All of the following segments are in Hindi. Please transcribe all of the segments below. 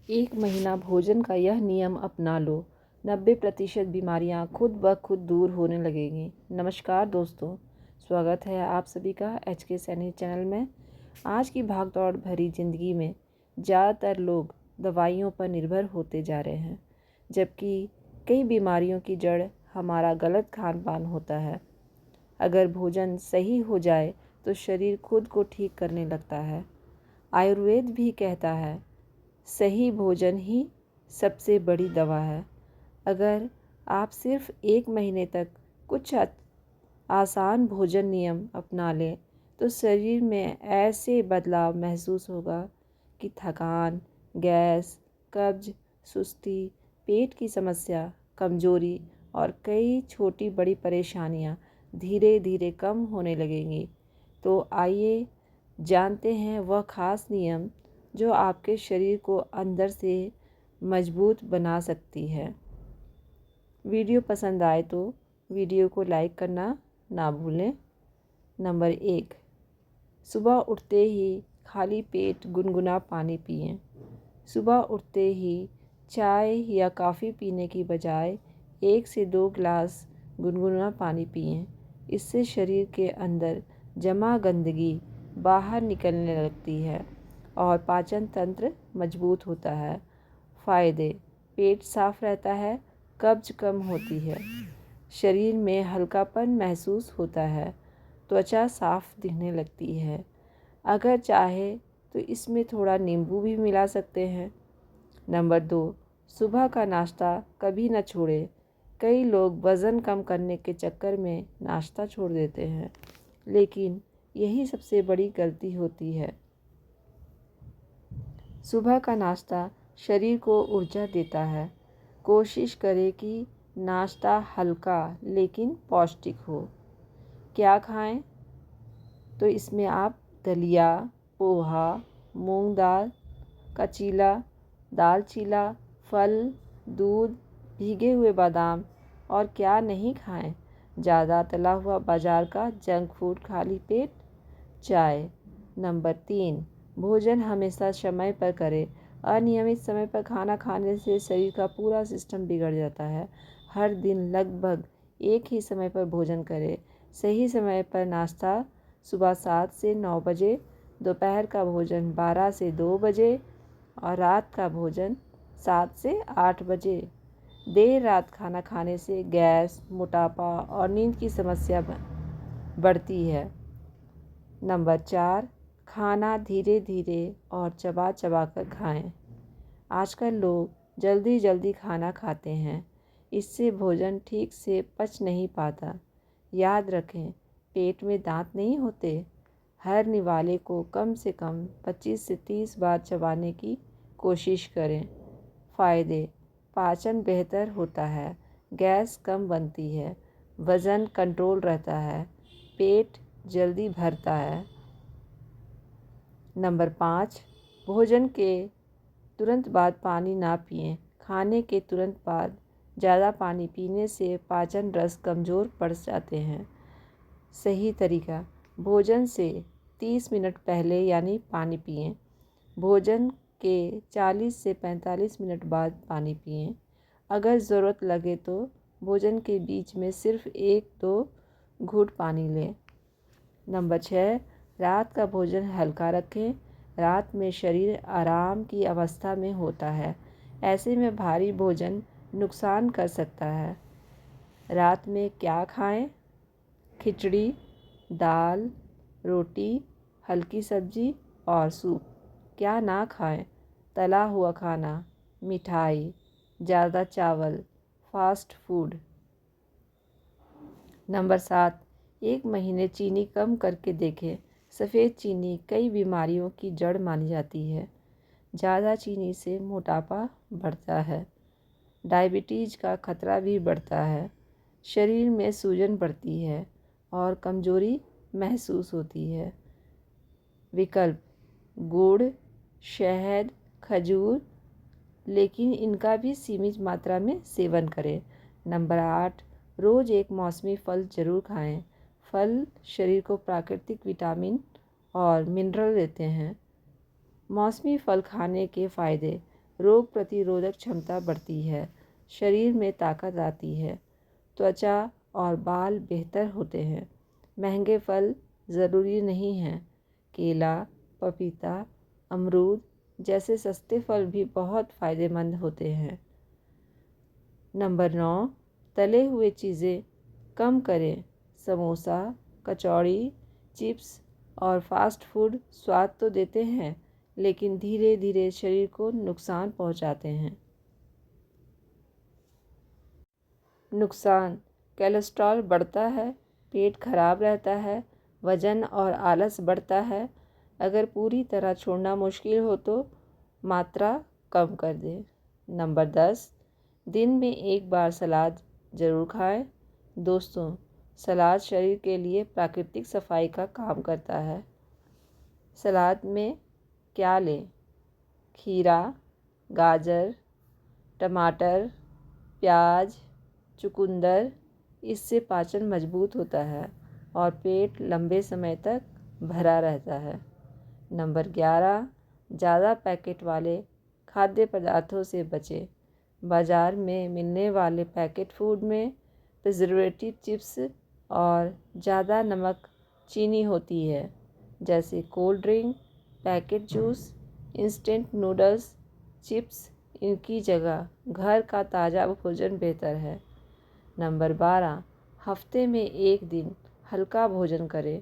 एक महीना भोजन का यह नियम अपना लो, 90% बीमारियां खुद ब खुद दूर होने लगेंगी। नमस्कार दोस्तों, स्वागत है आप सभी का HK सैनी चैनल में। आज की भागदौड़ भरी ज़िंदगी में ज़्यादातर लोग दवाइयों पर निर्भर होते जा रहे हैं, जबकि कई बीमारियों की जड़ हमारा गलत खान पान होता है। अगर भोजन सही हो जाए तो शरीर खुद को ठीक करने लगता है। आयुर्वेद भी कहता है, सही भोजन ही सबसे बड़ी दवा है। अगर आप सिर्फ 1 महीने तक कुछ आसान भोजन नियम अपना लें तो शरीर में ऐसे बदलाव महसूस होगा कि थकान, गैस, कब्ज, सुस्ती, पेट की समस्या, कमजोरी और कई छोटी बड़ी परेशानियां धीरे धीरे कम होने लगेंगी। तो आइए जानते हैं वह खास नियम जो आपके शरीर को अंदर से मजबूत बना सकती है। वीडियो पसंद आए तो वीडियो को लाइक करना ना भूलें। नंबर 1, सुबह उठते ही खाली पेट गुनगुना पानी पिएं। सुबह उठते ही चाय या कॉफ़ी पीने की बजाय 1 से 2 गिलास गुनगुना पानी पिएं। इससे शरीर के अंदर जमा गंदगी बाहर निकलने लगती है और पाचन तंत्र मजबूत होता है। फ़ायदे: पेट साफ रहता है, कब्ज कम होती है, शरीर में हल्कापन महसूस होता है, त्वचा साफ दिखने लगती है। अगर चाहे तो इसमें थोड़ा नींबू भी मिला सकते हैं। नंबर 2, सुबह का नाश्ता कभी न छोड़ें। कई लोग वज़न कम करने के चक्कर में नाश्ता छोड़ देते हैं, लेकिन यही सबसे बड़ी गलती होती है। सुबह का नाश्ता शरीर को ऊर्जा देता है। कोशिश करें कि नाश्ता हल्का लेकिन पौष्टिक हो। क्या खाएं? तो इसमें आप दलिया, पोहा, मूंग दाल का चीला, दाल चीला, फल, दूध, भीगे हुए बादाम और क्या नहीं खाएं? ज़्यादा तला हुआ बाजार का जंक फूड खाली पेट। चाय। नंबर 3, भोजन हमेशा समय पर करें। अनियमित समय पर खाना खाने से शरीर का पूरा सिस्टम बिगड़ जाता है। हर दिन लगभग एक ही समय पर भोजन करें। सही समय पर नाश्ता सुबह 7 से 9 बजे, दोपहर का भोजन 12 से 2 बजे और रात का भोजन 7 से 8 बजे। देर रात खाना खाने से गैस, मोटापा और नींद की समस्या बढ़ती है। नंबर 4, खाना धीरे धीरे और चबा चबा कर खाएं। आजकल लोग जल्दी जल्दी खाना खाते हैं, इससे भोजन ठीक से पच नहीं पाता। याद रखें, पेट में दांत नहीं होते। हर निवाले को कम से कम 25 से 30 बार चबाने की कोशिश करें। फ़ायदे: पाचन बेहतर होता है, गैस कम बनती है, वज़न कंट्रोल रहता है, पेट जल्दी भरता है। नंबर 5, भोजन के तुरंत बाद पानी ना पिएं। खाने के तुरंत बाद ज़्यादा पानी पीने से पाचन रस कमज़ोर पड़ जाते हैं। सही तरीका: भोजन से 30 मिनट पहले यानी पानी पिएं। भोजन के 40 से 45 मिनट बाद पानी पिएं। अगर ज़रूरत लगे तो भोजन के बीच में सिर्फ 1-2 घूंट पानी लें। नंबर 6, रात का भोजन हल्का रखें। रात में शरीर आराम की अवस्था में होता है, ऐसे में भारी भोजन नुकसान कर सकता है। रात में क्या खाएं? खिचड़ी, दाल, रोटी, हल्की सब्जी और सूप। क्या ना खाएं? तला हुआ खाना, मिठाई, ज़्यादा चावल, फास्ट फूड। नंबर 7, 1 महीने चीनी कम करके देखें। सफ़ेद चीनी कई बीमारियों की जड़ मानी जाती है। ज़्यादा चीनी से मोटापा बढ़ता है, डायबिटीज़ का खतरा भी बढ़ता है, शरीर में सूजन बढ़ती है और कमज़ोरी महसूस होती है। विकल्प: गुड़, शहद, खजूर, लेकिन इनका भी सीमित मात्रा में सेवन करें। नंबर 8, रोज़ एक मौसमी फल ज़रूर खाएं। फल शरीर को प्राकृतिक विटामिन और मिनरल देते हैं। मौसमी फल खाने के फ़ायदे: रोग प्रतिरोधक क्षमता बढ़ती है, शरीर में ताकत आती है, त्वचा और बाल बेहतर होते हैं। महंगे फल ज़रूरी नहीं हैं। केला, पपीता, अमरूद जैसे सस्ते फल भी बहुत फ़ायदेमंद होते हैं। नंबर 9, तले हुए चीज़ें कम करें। समोसा, कचौड़ी, चिप्स और फास्ट फूड स्वाद तो देते हैं, लेकिन धीरे धीरे शरीर को नुकसान पहुंचाते हैं। नुकसान: कोलेस्ट्रॉल बढ़ता है, पेट खराब रहता है, वजन और आलस बढ़ता है। अगर पूरी तरह छोड़ना मुश्किल हो तो मात्रा कम कर दें। नंबर 10, दिन में एक बार सलाद ज़रूर खाएं। दोस्तों, सलाद शरीर के लिए प्राकृतिक सफाई का काम करता है। सलाद में क्या लें? खीरा, गाजर, टमाटर, प्याज, चुकंदर। इससे पाचन मजबूत होता है और पेट लंबे समय तक भरा रहता है। नंबर 11, ज़्यादा पैकेट वाले खाद्य पदार्थों से बचें। बाज़ार में मिलने वाले पैकेट फूड में प्रिजर्वेटिव, चिप्स और ज़्यादा नमक, चीनी होती है, जैसे cold drink, packet juice, instant noodles, chips. इनकी जगह घर का ताज़ा भोजन बेहतर है। नंबर 12, हफ्ते में एक दिन हल्का भोजन करें।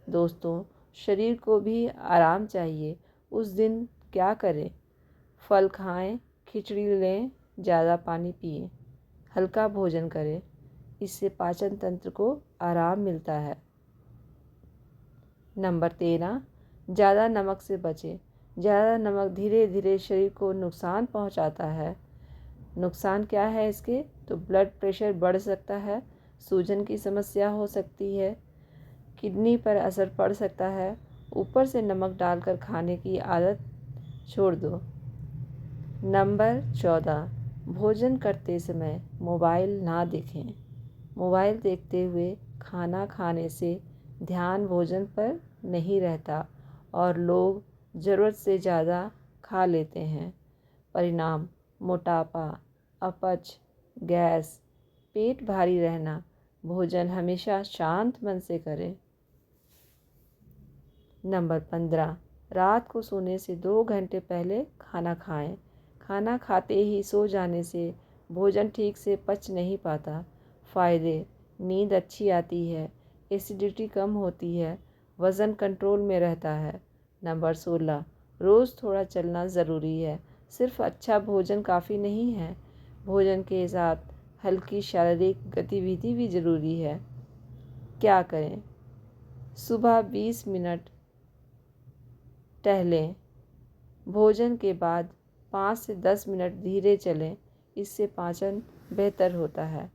दोस्तों, शरीर को भी आराम चाहिए। उस दिन क्या करें? फल खाएं, खिचड़ी लें, ज़्यादा पानी पिएं, हल्का भोजन करें। इससे पाचन तंत्र को आराम मिलता है। नंबर 13, ज़्यादा नमक से बचें। ज़्यादा नमक धीरे धीरे शरीर को नुकसान पहुंचाता है। नुकसान क्या है इसके? तो ब्लड प्रेशर बढ़ सकता है, सूजन की समस्या हो सकती है, किडनी पर असर पड़ सकता है। ऊपर से नमक डालकर खाने की आदत छोड़ दो। नंबर 14, भोजन करते समय मोबाइल ना देखें। मोबाइल देखते हुए खाना खाने से ध्यान भोजन पर नहीं रहता और लोग ज़रूरत से ज़्यादा खा लेते हैं। परिणाम: मोटापा, अपच, गैस, पेट भारी रहना। भोजन हमेशा शांत मन से करें। नंबर 15, रात को सोने से 2 घंटे पहले खाना खाएं। खाना खाते ही सो जाने से भोजन ठीक से पच नहीं पाता। फ़ायदे: नींद अच्छी आती है, एसिडिटी कम होती है, वज़न कंट्रोल में रहता है। नंबर 16, रोज़ थोड़ा चलना ज़रूरी है। सिर्फ अच्छा भोजन काफ़ी नहीं है, भोजन के साथ हल्की शारीरिक गतिविधि भी ज़रूरी है। क्या करें? सुबह 20 मिनट टहलें। भोजन के बाद 5 से 10 मिनट धीरे चलें, इससे पाचन बेहतर होता है।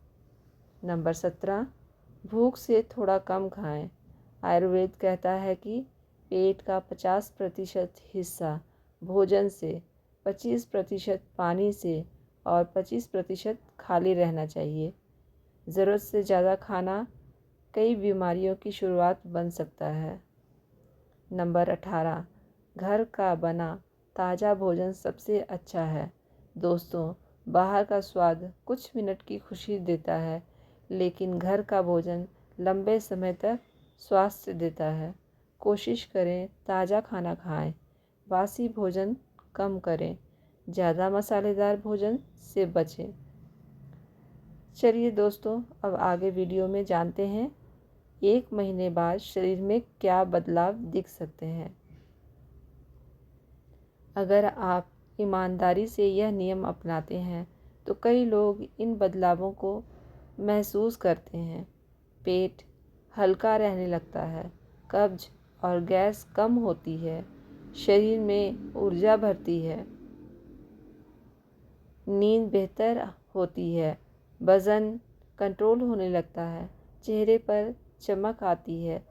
नंबर 17, भूख से थोड़ा कम खाएं। आयुर्वेद कहता है कि पेट का 50% हिस्सा भोजन से, 25% पानी से और 25% खाली रहना चाहिए। ज़रूरत से ज़्यादा खाना कई बीमारियों की शुरुआत बन सकता है। नंबर 18, घर का बना ताज़ा भोजन सबसे अच्छा है। दोस्तों, बाहर का स्वाद कुछ मिनट की खुशी देता है, लेकिन घर का भोजन लंबे समय तक स्वास्थ्य देता है। कोशिश करें ताज़ा खाना खाएं, बासी भोजन कम करें, ज़्यादा मसालेदार भोजन से बचें। चलिए दोस्तों, अब आगे वीडियो में जानते हैं 1 महीने बाद शरीर में क्या बदलाव दिख सकते हैं। अगर आप ईमानदारी से यह नियम अपनाते हैं तो कई लोग इन बदलावों को महसूस करते हैं। पेट हल्का रहने लगता है, कब्ज और गैस कम होती है, शरीर में ऊर्जा भरती है, नींद बेहतर होती है, वज़न कंट्रोल होने लगता है, चेहरे पर चमक आती है,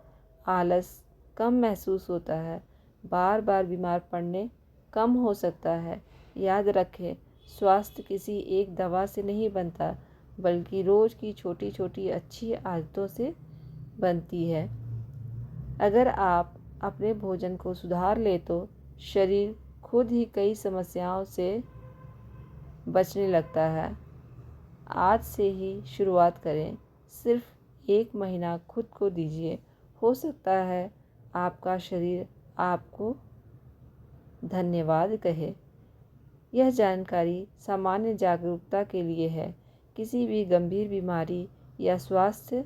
आलस कम महसूस होता है, बार बार बीमार पड़ने कम हो सकता है। याद रखें, स्वास्थ्य किसी एक दवा से नहीं बनता, बल्कि रोज़ की छोटी छोटी अच्छी आदतों से बनती है। अगर आप अपने भोजन को सुधार ले तो शरीर खुद ही कई समस्याओं से बचने लगता है। आज से ही शुरुआत करें, सिर्फ 1 महीना खुद को दीजिए। हो सकता है आपका शरीर आपको धन्यवाद कहे। यह जानकारी सामान्य जागरूकता के लिए है। किसी भी गंभीर बीमारी या स्वास्थ्य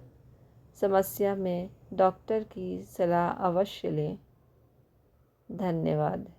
समस्या में डॉक्टर की सलाह अवश्य लें। धन्यवाद।